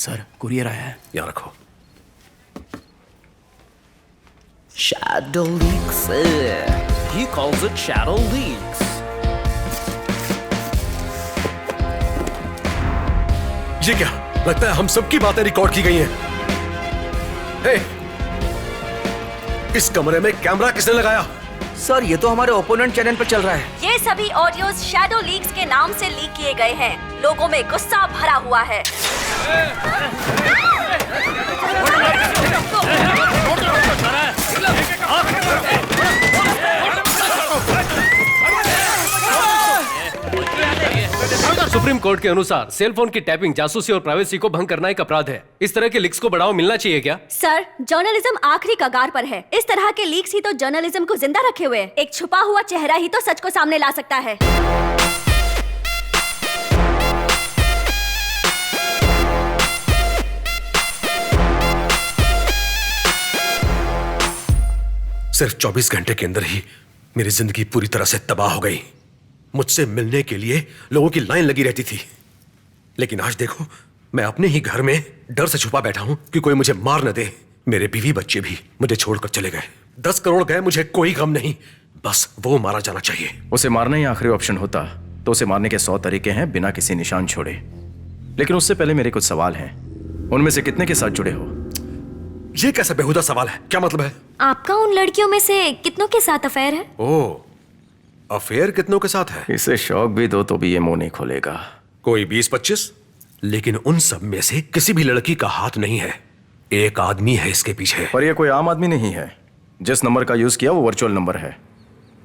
Sir courier आया है। यहाँ रखो। Shadow leaks. He calls it shadow leaks. ये क्या लगता है हम सबकी बातें रिकॉर्ड की गई हैं। हे, इस कमरे में कैमरा किसने लगाया? सर ये तो हमारे ओपोनेंट चैनल पर चल रहा है। ये सभी ऑडियोज शैडो लीक्स के नाम से लीक किए गए हैं। लोगों में गुस्सा भरा हुआ है। सुप्रीम कोर्ट के अनुसार सेल फोन की टैपिंग जासूसी और प्राइवेसी को भंग करना एक अपराध है। इस तरह के लीक्स को बढ़ावा मिलना चाहिए क्या? सर, जर्नलिज्म आखिरी कगार पर है। इस तरह के लीक्स ही तो जर्नलिज्म को जिंदा रखे हुए। एक छुपा हुआ चेहरा ही तो सच को सामने ला सकता है। सिर्फ 24 घंटे के अंदर ही मेरी जिंदगी पूरी तरह से तबाह हो गई। मुझसे मिलने के लिए लोगों की लाइन लगी रहती थी, लेकिन आज देखो मैं अपने ही घर में डर से छुपा बैठा हूं कि कोई मुझे मार न दे। मेरे बीवी बच्चे भी मुझे छोड़कर चले गए। 10 करोड़ गए, मुझे कोई गम नहीं, बस वो मारा जाना चाहिए। उसे मारना ही आखिरी ऑप्शन होता तो उसे मारने के 100 तरीके हैं बिना किसी निशान छोड़े। लेकिन उससे पहले मेरे कुछ सवाल हैं। उनमें से कितने के साथ जुड़े हो? ये कैसा बेहुदा सवाल है? क्या मतलब है? आपका उन लड़कियों में से कितनों के साथ अफेयर है? ओह, अफेयर कितनों के साथ है? इसे शौक भी दो तो भी ये मुंह नहीं खोलेगा। कोई 20-25, लेकिन उन सब में से किसी भी लड़की का हाथ नहीं है। एक आदमी है इसके पीछे। पर ये कोई आम आदमी नहीं है। जिस नंबर का यूज किया वो वर्चुअल नंबर है।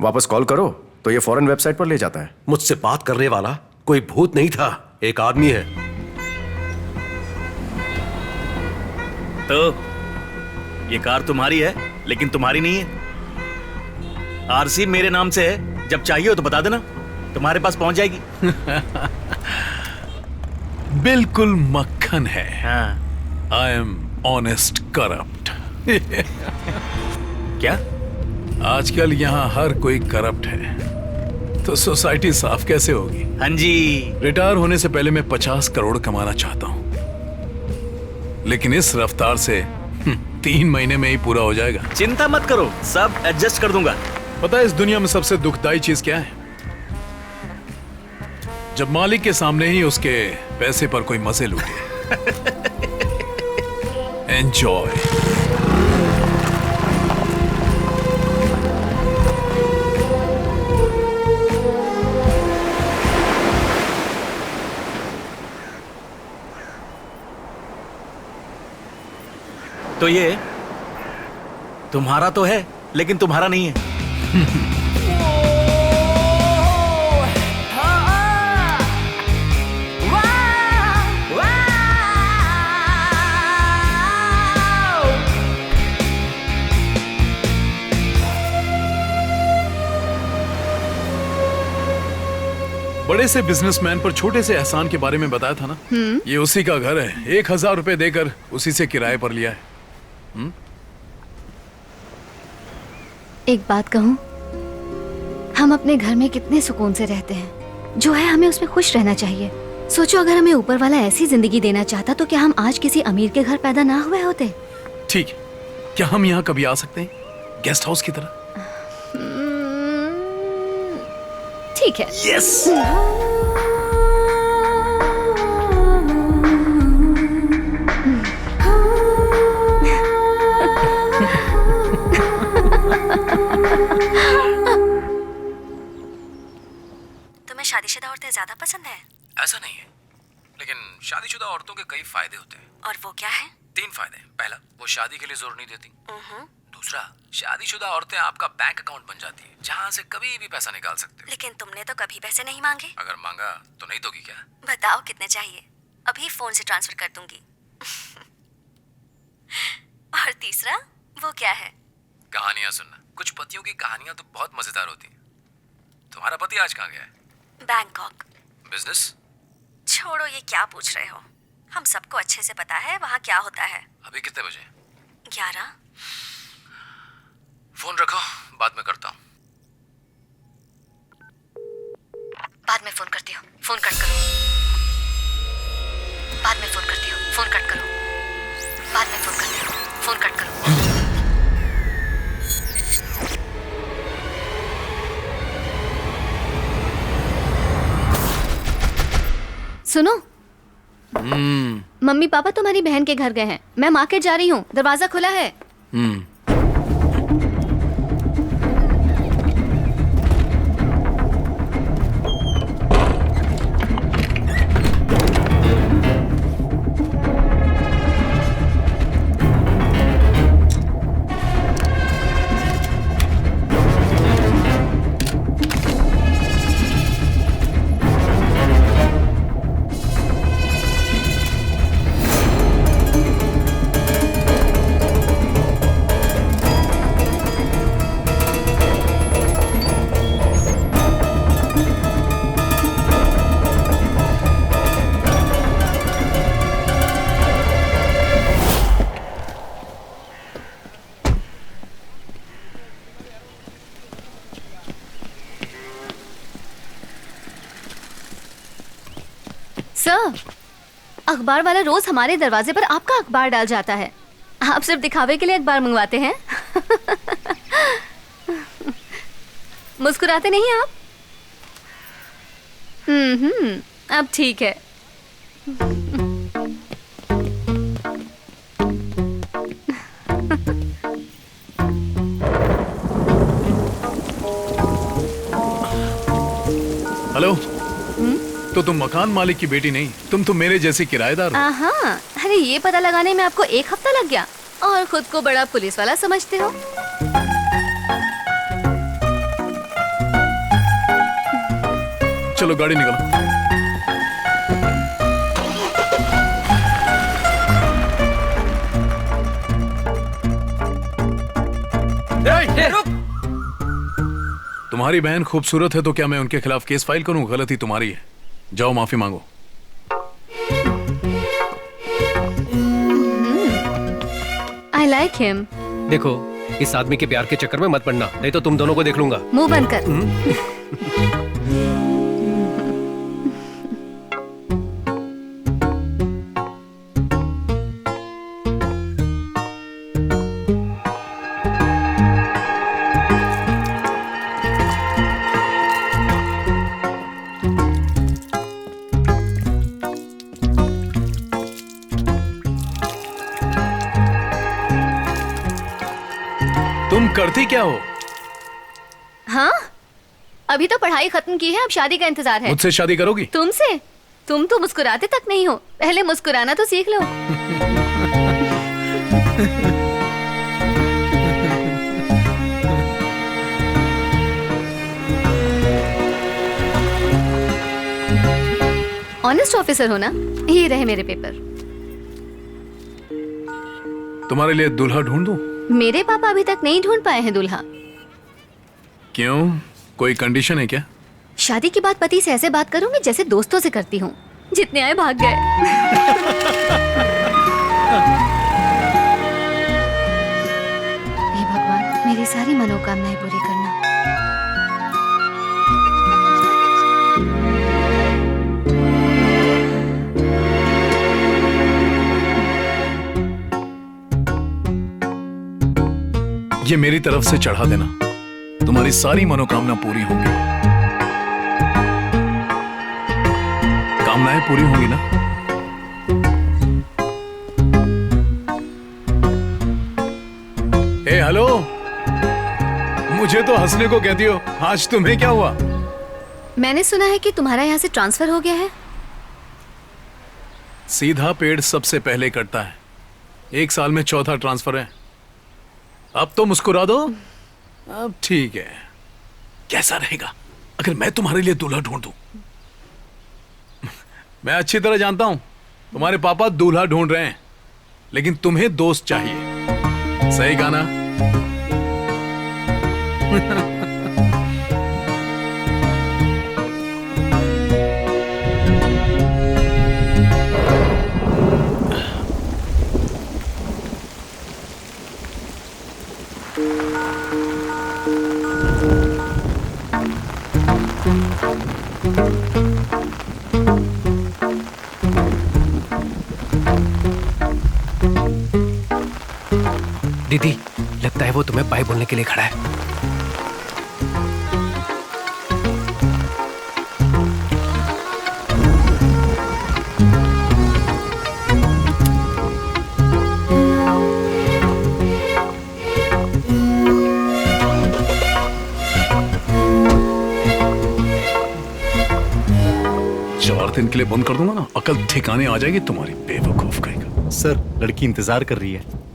वापस कॉल करो तो ये फॉरेन वेबसाइट पर ले जाता है। मुझसे बात करने वाला कोई भूत नहीं था, एक आदमी है। तो ये कार तुम्हारी है, लेकिन तुम्हारी नहीं है। आरसी मेरे नाम से है। जब चाहिए हो तो बता देना, तुम्हारे पास पहुंच जाएगी। बिल्कुल मक्खन है। हाँ। I am honest corrupt. क्या? आजकल यहाँ हर कोई करप्ट है, तो सोसाइटी साफ कैसे होगी? हाँ जी। रिटायर होने से पहले मैं 50 करोड़ कमाना चाहता हूँ, लेकिन इस रफ्तार से 3 महीने में ही पूरा हो जाएगा। चिंता मत करो, सब एडजस्ट कर दूंगा। पता है इस दुनिया में सबसे दुखदाई चीज क्या है? जब मालिक के सामने ही उसके पैसे पर कोई मजे लूटे। एंजॉय। तो ये तुम्हारा तो है, लेकिन तुम्हारा नहीं है। बड़े से बिजनेसमैन पर छोटे से एहसान के बारे में बताया था ना। ये उसी का घर है। 1000 रुपए देकर उसी से किराए पर लिया है। एक बात कहूं, हम अपने घर में कितने सुकून से रहते हैं। जो है हमें उसमें खुश रहना चाहिए। सोचो अगर हमें ऊपर वाला ऐसी जिंदगी देना चाहता तो क्या हम आज किसी अमीर के घर पैदा ना हुए होते? ठीक है, क्या हम यहाँ कभी आ सकते हैं, गेस्ट हाउस की तरह? ठीक है। यस। तुम्हें शादीशुदा औरतें ज्यादा पसंद है? ऐसा नहीं है, लेकिन शादीशुदा औरतों के कई फायदे होते हैं। और वो क्या है? 3 फायदे। पहला, वो शादी के लिए जोर नहीं देती। दूसरा, शादीशुदा औरतें आपका बैंक अकाउंट बन जाती है, जहाँ से कभी भी पैसा निकाल सकते हो। लेकिन तुमने तो कभी पैसे नहीं मांगे। अगर मांगा तो नहीं दोगी क्या? बताओ कितने चाहिए, अभी फोन से ट्रांसफर कर दूंगी। और तीसरा, वो क्या है? कहानियां सुनना। कुछ पतियों की कहानियां तो बहुत मजेदार होती हैं। तुम्हारा पति आज कहाँ गया है? बैंकॉक। बिजनेस? छोड़ो, ये क्या पूछ रहे हो? हम सबको अच्छे से पता है वहाँ क्या होता है। अभी कितने बजे? 11। फोन रखो, बाद में करता हूँ। बाद में फोन करती हूँ। फोन कट करो। बाद में फोन करती हूँ। फोन कट करो। फोन कट करो। सुनो, मम्मी पापा तुम्हारी बहन के घर गए हैं। मैं मार्केट जा रही हूँ, दरवाजा खुला है। सर, अखबार वाला रोज हमारे दरवाजे पर आपका अखबार डाल जाता है। आप सिर्फ दिखावे के लिए अखबार मंगवाते हैं। मुस्कुराते नहीं आप? अब ठीक है। हेलो। तो तुम मकान मालिक की बेटी नहीं, तुम तो मेरे जैसे किराएदार हो। हाँ, अरे ये पता लगाने में आपको 1 हफ्ता लग गया और खुद को बड़ा पुलिस वाला समझते हो। चलो गाड़ी निकालो। तुम्हारी बहन खूबसूरत है तो क्या मैं उनके खिलाफ केस फाइल करूं? गलती तुम्हारी है। जाओ माफी मांगो। I like him. देखो, इस आदमी के प्यार के चक्कर में मत पड़ना, नहीं तो तुम दोनों को देख लूंगा। मुंह बंद कर। तुम करती क्या हो? हाँ, अभी तो पढ़ाई खत्म की है, अब शादी का इंतजार है। मुझसे शादी करोगी? तुमसे? तुम तो मुस्कुराते तक नहीं हो, पहले मुस्कुराना तो सीख लो। ऑनेस्ट ऑफिसर हो ना? ये रहे मेरे पेपर। तुम्हारे लिए दूल्हा ढूंढ दूं? मेरे पापा अभी तक नहीं ढूंढ पाए हैं दूल्हा। क्यों, कोई कंडीशन है क्या? शादी के बाद पति से ऐसे बात करूंगी जैसे दोस्तों से करती हूँ। जितने आए भाग गए। हे भगवान, मेरी सारी मनोकामनाएं पूरी करना। ये मेरी तरफ से चढ़ा देना, तुम्हारी सारी मनोकामना पूरी होंगी। कामनाएं पूरी होंगी ना? ए हेलो, मुझे तो हंसने को कहती हो, आज तुम्हें क्या हुआ? मैंने सुना है कि तुम्हारा यहाँ से ट्रांसफर हो गया है। सीधा पेड़ सबसे पहले कटता है। 1 साल में 4था ट्रांसफर है। अब तो मुस्कुरा दो। अब ठीक है, कैसा रहेगा अगर मैं तुम्हारे लिए दूल्हा ढूंढ दूं? मैं अच्छी तरह जानता हूं तुम्हारे पापा दूल्हा ढूंढ रहे हैं, लेकिन तुम्हें दोस्त चाहिए। सही कहा ना? दीदी, लगता है वो तुम्हें बाय बोलने के लिए खड़ा है। दिन के लिए बंद कर दूंगा ना, अकल ठिकाने आ जाएगी तुम्हारी बेवकूफ कहेगा। सर, लड़की इंतजार कर रही है।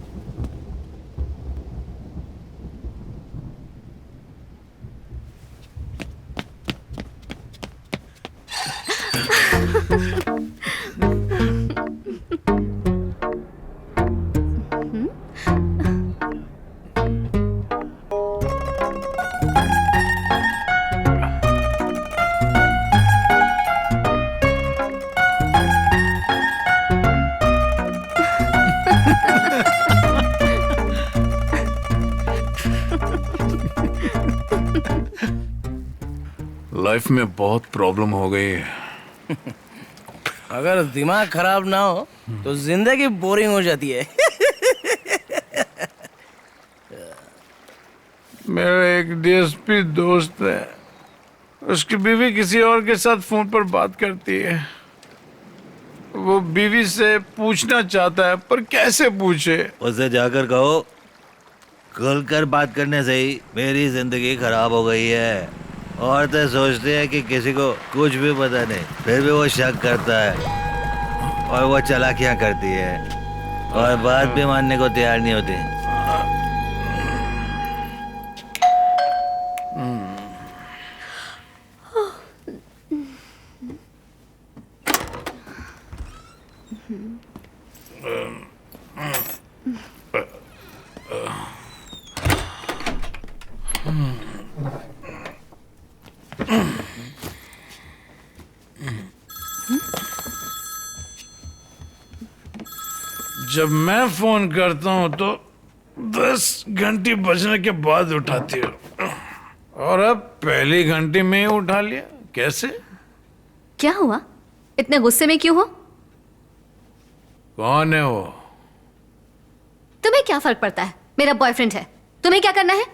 लाइफ में बहुत प्रॉब्लम हो गई है। अगर दिमाग खराब ना हो तो जिंदगी बोरिंग हो जाती है। मेरा एक डीएसपी दोस्त है, उसकी बीवी किसी और के साथ फोन पर बात करती है। वो बीवी से पूछना चाहता है, पर कैसे पूछे? उसे जाकर कहो, खुलकर बात करने से ही मेरी जिंदगी खराब हो गई है। औरतें सोचते हैं कि किसी को कुछ भी पता नहीं, फिर भी वो शक करता है और वो चालाकियां करती है और बात भी मानने को तैयार नहीं होती। जब मैं फोन करता हूं तो 10 घंटी बजने के बाद उठाती हो, और अब पहली घंटी में ही उठा लिया, कैसे? क्या हुआ? इतने गुस्से में क्यों हो? कौन है वो? तुम्हें क्या फर्क पड़ता है? मेरा बॉयफ्रेंड है, तुम्हें क्या करना है?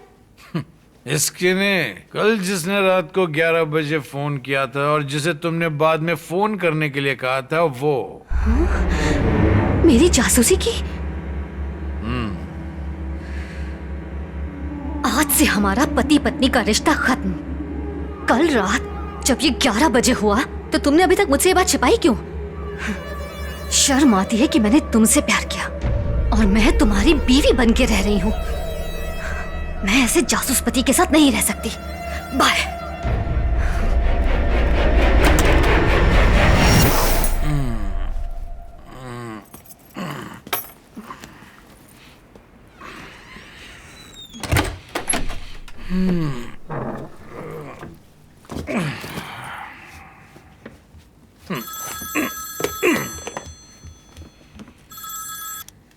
इसके ने कल जिसने रात को 11 बजे फोन किया था और जिसे तुमने बाद में फोन करने के लिए कहा था, वो मेरी जासूसी की? आज से हमारा पति पत्नी का रिश्ता खत्म। कल रात जब ये 11 बजे हुआ तो तुमने अभी तक मुझसे ये बात छिपाई क्यों? शर्म आती है कि मैंने तुमसे प्यार किया और मैं तुम्हारी बीवी बन के रह रही हूं। मैं ऐसे जासूस पति के साथ नहीं रह सकती। बाय।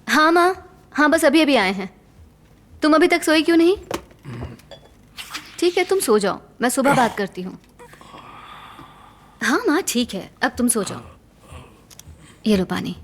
हाँ माँ, हाँ बस अभी अभी आए हैं। तुम अभी तक सोई क्यों नहीं? ठीक है, तुम सो जाओ, मैं सुबह बात करती हूँ। हाँ माँ ठीक है, अब तुम सो जाओ। ये लो पानी।